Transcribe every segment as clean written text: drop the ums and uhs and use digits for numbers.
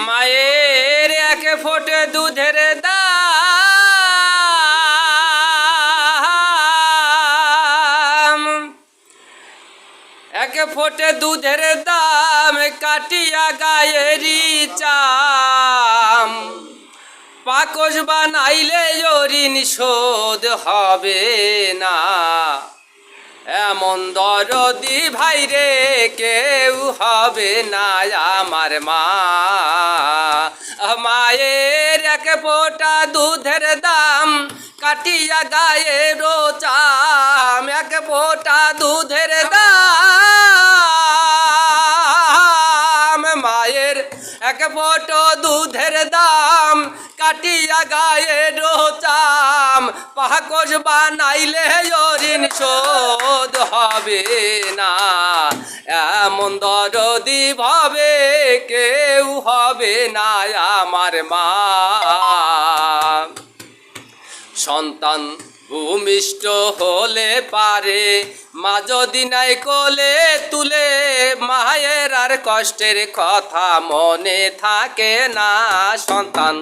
মায়ের এক ফোঁটে দুধের দাম, এক ফোঁটে দুধের দাম কাটিয়া গায়েরি চাম, পাকস বানাইলে ঋণ শোধ হবে না, এমন দরদি ভাইরে কেউ হবে না আমার মা। মায়ের এক ফোঁটা দুধের দাম কাটিয়া গায়ের চাম, এক ফোঁটা দুধের দাম, মায়ের এক ফোঁটা দুধের দাম কাটিয়া গায়ের চাম, পাকস বানাইলে ঋণ শোধ হবে না, এমন দরদি ভাবে কেউ হবে না আমার মা। সন্তান ভূমিষ্ঠ হলে পারে মা যদি নাই কোলে তুলে, মায়ের আর কষ্টের কথা মনে থাকে না। সন্তান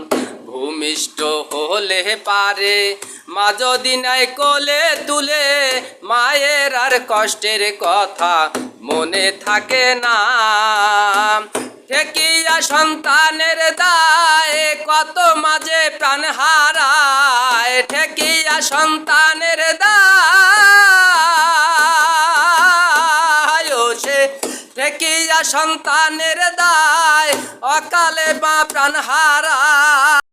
ভূমিষ্ঠ হলে পারে মা যদি নাই কোলে তুলে, মায়ের আর কষ্টের কথা মনে থাকে না। ঠেকিয়া সন্তানের দায় কত মাঝে প্রাণ হারায়, ঠেকিয়া সন্তানের দায় সে ঠেকিয়া সন্তানের দায় অকালে বা প্রাণ হারায়।